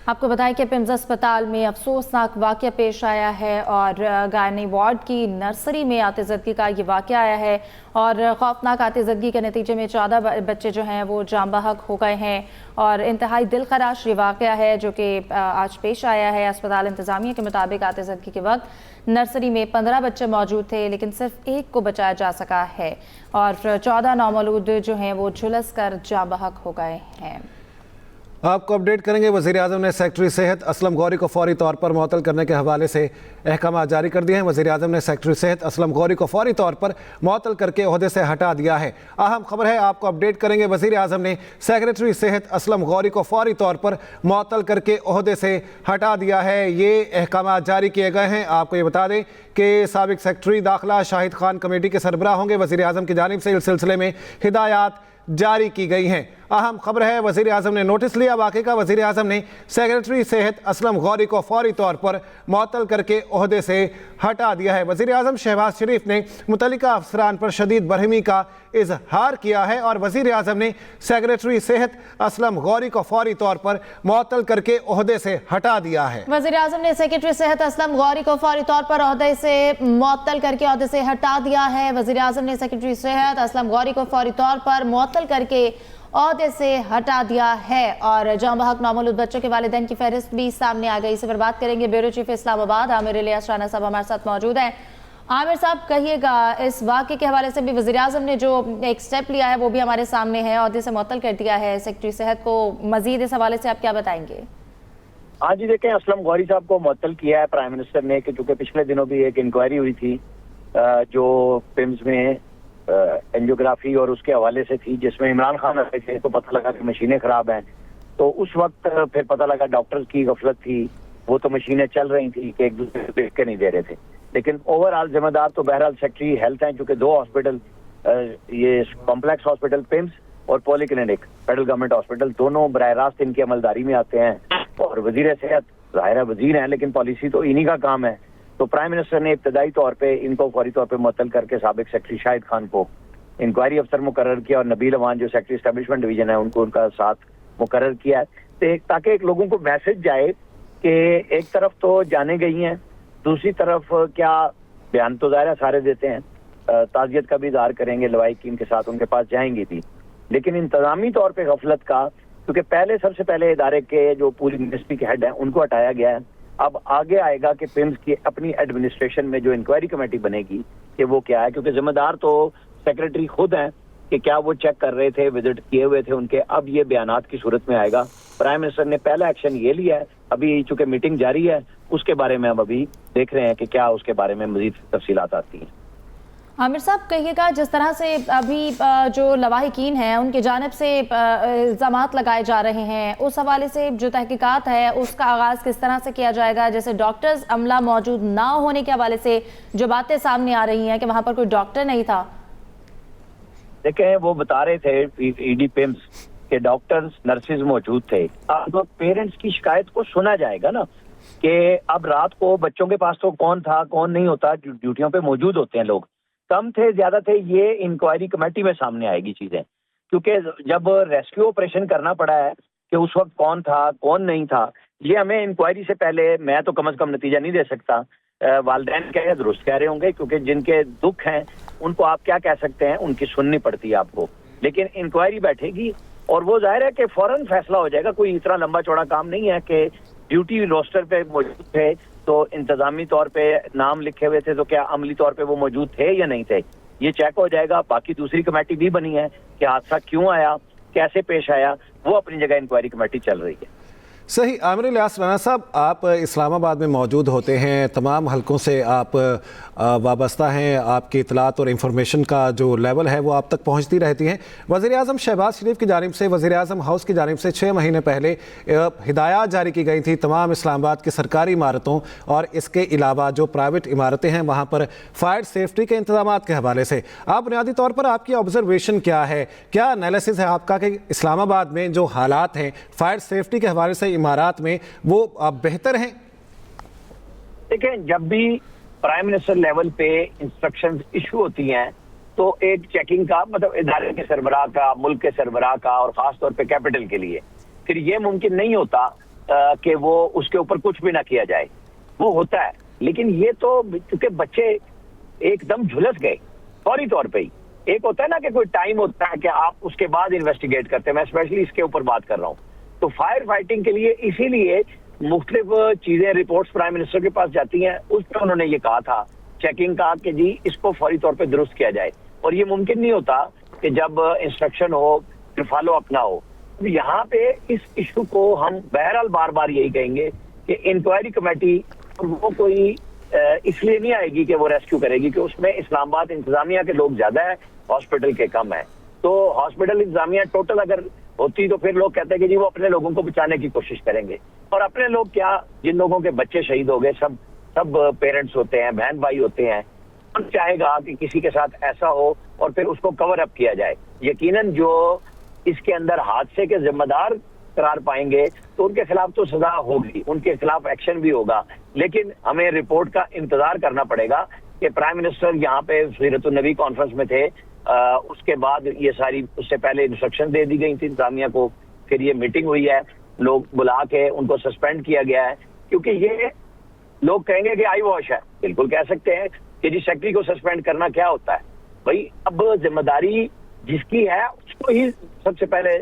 آپ کو بتائیں کہ پمز اسپتال میں افسوسناک واقعہ پیش آیا ہے اور گائنی وارڈ کی نرسری میں آتشزدگی کا یہ واقعہ آیا ہے اور خوفناک آتشزدگی کے نتیجے میں 14 بچے جو ہیں وہ جاں بحق ہو گئے ہیں اور انتہائی دل خراش یہ واقعہ ہے جو کہ آج پیش آیا ہے۔ اسپتال انتظامیہ کے مطابق آتشزدگی کے وقت نرسری میں 15 بچے موجود تھے لیکن صرف ایک کو بچایا جا سکا ہے اور 14 نومولود جو ہیں وہ جھلس کر جاں بحق ہو گئے ہیں۔ آپ کو اپڈیٹ کریں گے۔ وزیر اعظم نے سیکرٹری صحت اسلم غوری کو فوری طور پر معطل کرنے کے حوالے سے احکامات جاری کر دیے ہیں۔ وزیر اعظم نے سیکرٹری صحت اسلم غوری کو فوری طور پر معطل کر کے عہدے سے ہٹا دیا ہے۔ اہم خبر ہے، آپ کو اپڈیٹ کریں گے۔ وزیر اعظم نے سیکرٹری صحت اسلم غوری کو فوری طور پر معطل کر کے عہدے سے ہٹا دیا ہے۔ یہ احکامات جاری کیے گئے ہیں۔ آپ کو یہ بتا دیں کہ سابق سیکرٹری داخلہ شاہد خان کمیٹی کے سربراہ ہوں گے۔ وزیر اعظم کی جانب سے اس سلسلے میں ہدایات جاری کی گئی ہیں۔ اہم خبر ہے، وزیر اعظم نے نوٹس لیا واقعے کا۔ وزیر اعظم نے سیکرٹری صحت اسلم غوری کو فوری طور پر معطل کر کے عہدے سے ہٹا دیا ہے۔ وزیر اعظم شہباز شریف نے متعلقہ افسران پر شدید برہمی کا اظہار کیا ہے اور وزیر اعظم نے سیکرٹری صحت اسلم غوری کو فوری طور پر معطل کر کے عہدے سے ہٹا دیا ہے۔ وزیر اعظم نے سیکرٹری صحت اسلم غوری کو فوری طور پر عہدے سے معطل کر کے عہدے سے ہٹا دیا ہے۔ وزیر اعظم نے سیکرٹری صحت اسلم غوری کو فوری طور پر معطل کر کے عہدے سے ہٹا دیا ہے اور جاں بحق نومولود بچوں کے والدین کی فہرست بھی سامنے آ گئی۔ اس پر بات کریں گے بیورو چیف اسلام آباد عامر الیاس رانا صاحب ہمارے ساتھ موجود ہیں۔ عامر صاحب کہیے گا، اس واقعے کے حوالے سے بھی وزیر اعظم نے جو ایک سٹیپ لیا ہے وہ بھی ہمارے سامنے ہے، عہدے سے معطل کر دیا ہے سیکرٹری صحت کو، مزید اس حوالے سے آپ کیا بتائیں گے؟ ہاں جی، دیکھیں اسلم غوری صاحب کو معطل کیا ہے پرائم منسٹر نے کہ چونکہ پچھلے دنوں بھی ایک انکوائری ہوئی تھی جو پمز میں اینجیوگرافی اور اس کے حوالے سے تھی، جس میں عمران خان آئے تھے تو پتہ لگا کہ مشینیں خراب ہیں، تو اس وقت پھر پتہ لگا ڈاکٹرز کی غفلت تھی، وہ تو مشینیں چل رہی تھی کہ ایک دوسرے کو دیکھ کے نہیں دے رہے تھے، لیکن اوور آل ذمہ دار تو بہرحال سیکرٹری ہیلتھ ہیں، چونکہ 2 ہاسپٹل، یہ کمپلیکس ہاسپٹل پمز اور پولی کلینک فیڈرل گورنمنٹ ہاسپٹل، دونوں براہ راست ان کی عملداری میں آتے ہیں اور وزیر صحت ظاہرہ وزیر ہیں لیکن پالیسی تو انہی کا کام ہے۔ تو پرائم منسٹر نے ابتدائی طور پہ ان کو فوری طور پہ معطل کر کے سابق سیکرٹری شاہد خان کو انکوائری افسر مقرر کیا اور نبیل اوان جو سیکرٹری اسٹیبلشمنٹ ڈویژن ہے ان کو ان کا ساتھ مقرر کیا ہے، تاکہ ایک لوگوں کو میسج جائے کہ ایک طرف تو جانے گئی ہیں، دوسری طرف کیا بیان تو ظاہر سارے دیتے ہیں، تعزیت کا بھی اظہار کریں گے، لوائقین کے ساتھ ان کے پاس جائیں گی بھی، لیکن انتظامی طور پہ غفلت کا، کیونکہ پہلے سب سے پہلے ادارے کے جو پوری منسٹری کے ہیڈ ہیں ان کو ہٹایا گیا ہے، اب آگے آئے گا کہ پمز کی اپنی ایڈمنسٹریشن میں جو انکوائری کمیٹی بنے گی کہ وہ کیا ہے، کیونکہ ذمہ دار تو سیکرٹری خود ہیں کہ کیا وہ چیک کر رہے تھے، وزٹ کیے ہوئے تھے ان کے، اب یہ بیانات کی صورت میں آئے گا۔ پرائم منسٹر نے پہلا ایکشن یہ لیا ہے، ابھی چونکہ میٹنگ جاری ہے اس کے بارے میں ہم ابھی دیکھ رہے ہیں کہ کیا اس کے بارے میں مزید تفصیلات آتی ہیں۔ عامر صاحب کہیے گا، جس طرح سے ابھی جو لواحقین ہیں ان کی جانب سے الزامات لگائے جا رہے ہیں، اس حوالے سے جو تحقیقات ہے اس کا آغاز کس طرح سے کیا جائے گا؟ جیسے ڈاکٹرز عملہ موجود نہ ہونے کے حوالے سے جو باتیں سامنے آ رہی ہیں کہ وہاں پر کوئی ڈاکٹر نہیں تھا۔ دیکھیں وہ بتا رہے تھے ای ڈی پمز کہ ڈاکٹرز نرسز موجود تھے، اب پیرنٹس کی شکایت کو سنا جائے گا نا کہ اب رات کو بچوں کے پاس تو کون تھا کون نہیں ہوتا، ڈیوٹیوں پہ موجود ہوتے ہیں لوگ، کم تھے زیادہ تھے، یہ انکوائری کمیٹی میں سامنے آئے گی چیزیں، کیونکہ جب ریسکیو آپریشن کرنا پڑا ہے کہ اس وقت کون تھا کون نہیں تھا، یہ ہمیں انکوائری سے پہلے میں تو کم از کم نتیجہ نہیں دے سکتا، والدین کہہ درست کہہ رہے ہوں گے کیونکہ جن کے دکھ ہیں ان کو آپ کیا کہہ سکتے ہیں، ان کی سننی پڑتی ہے آپ کو، لیکن انکوائری بیٹھے گی اور وہ ظاہر ہے کہ فوراً فیصلہ ہو جائے گا، کوئی اتنا لمبا چوڑا کام نہیں ہے کہ ڈیوٹی روسٹر پہ موجود تھے تو انتظامی طور پہ نام لکھے ہوئے تھے تو کیا عملی طور پہ وہ موجود تھے یا نہیں تھے، یہ چیک ہو جائے گا۔ باقی دوسری کمیٹی بھی بنی ہے کہ حادثہ کیوں آیا کیسے پیش آیا، وہ اپنی جگہ انکوائری کمیٹی چل رہی ہے۔ صحیح۔ عامر الیاس رانا صاحب، آپ اسلام آباد میں موجود ہوتے ہیں، تمام حلقوں سے آپ وابستہ ہیں، آپ کی اطلاعات اور انفارمیشن کا جو لیول ہے وہ آپ تک پہنچتی رہتی ہیں۔ وزیر اعظم شہباز شریف کی جانب سے، وزیر اعظم ہاؤس کی جانب سے 6 مہینے پہلے ہدایات جاری کی گئی تھیں تمام اسلام آباد کی سرکاری عمارتوں اور اس کے علاوہ جو پرائیویٹ عمارتیں ہیں وہاں پر فائر سیفٹی کے انتظامات کے حوالے سے آپ بنیادی طور پر آپ کی آبزرویشن کیا ہے، کیا انالیسس ہے آپ کا کہ اسلام آباد میں جو حالات ہیں فائر سیفٹی کے حوالے سے عمارات میں وہ بہتر ہیں؟ دیکھیں جب بھی پرائم منسٹر لیول پہ انسٹرکشنز ایشو ہوتی ہیں تو ایک چیکنگ کا مطلب ادارے کے سربراہ کا، ملک کے سربراہ کا اور خاص طور پہ کیپٹل کے لیے پھر یہ ممکن نہیں ہوتا کہ وہ اس کے اوپر کچھ بھی نہ کیا جائے، وہ ہوتا ہے. لیکن یہ تو کیونکہ بچے ایک دم جھلس گئے فوری طور پہ ہی. ایک ہوتا ہے نا کہ کوئی ٹائم ہوتا ہے کہ آپ اس کے بعد انویسٹیگیٹ کرتے ہیں، میں اسپیشلی اس کے اوپر بات کر رہا ہوں. تو فائر فائٹنگ کے لیے اسی لیے مختلف چیزیں رپورٹس پرائم منسٹر کے پاس جاتی ہیں. اس میں انہوں نے یہ کہا تھا چیکنگ کا کہ جی اس کو فوری طور پہ درست کیا جائے، اور یہ ممکن نہیں ہوتا کہ جب انسٹرکشن ہو پھر فالو اپ نہ ہو. یہاں پہ اس ایشو کو ہم بہرحال بار بار یہی کہیں گے کہ انکوائری کمیٹی وہ کوئی اس لیے نہیں آئے گی کہ وہ ریسکیو کرے گی کہ اس میں اسلام آباد انتظامیہ کے لوگ زیادہ ہیں، ہاسپٹل کے کم ہیں. تو ہاسپٹل انتظامیہ ٹوٹل اگر ہوتی تو پھر لوگ کہتے ہیں کہ جی وہ اپنے لوگوں کو بچانے کی کوشش کریں گے. اور اپنے لوگ کیا، جن لوگوں کے بچے شہید ہو گئے، سب پیرنٹس ہوتے ہیں، بہن بھائی ہوتے ہیں. کون چاہے گا کہ کسی کے ساتھ ایسا ہو اور پھر اس کو کور اپ کیا جائے؟ یقیناً جو اس کے اندر حادثے کے ذمہ دار قرار پائیں گے تو ان کے خلاف تو سزا ہوگی، ان کے خلاف ایکشن بھی ہوگا. لیکن ہمیں رپورٹ کا انتظار کرنا پڑے گا کہ پرائم منسٹر یہاں پہ سیرت النبی کانفرنس میں تھے، اس کے بعد یہ ساری، اس سے پہلے انسٹرکشن دے دی گئی تھی انتظامیہ کو، پھر یہ میٹنگ ہوئی ہے، لوگ بلا کے ان کو سسپینڈ کیا گیا ہے. کیونکہ یہ لوگ کہیں گے کہ آئی واش ہے، بالکل کہہ سکتے ہیں کہ جی سیکٹری کو سسپینڈ کرنا کیا ہوتا ہے. بھائی اب ذمہ داری جس کی ہے اس کو ہی سب سے پہلے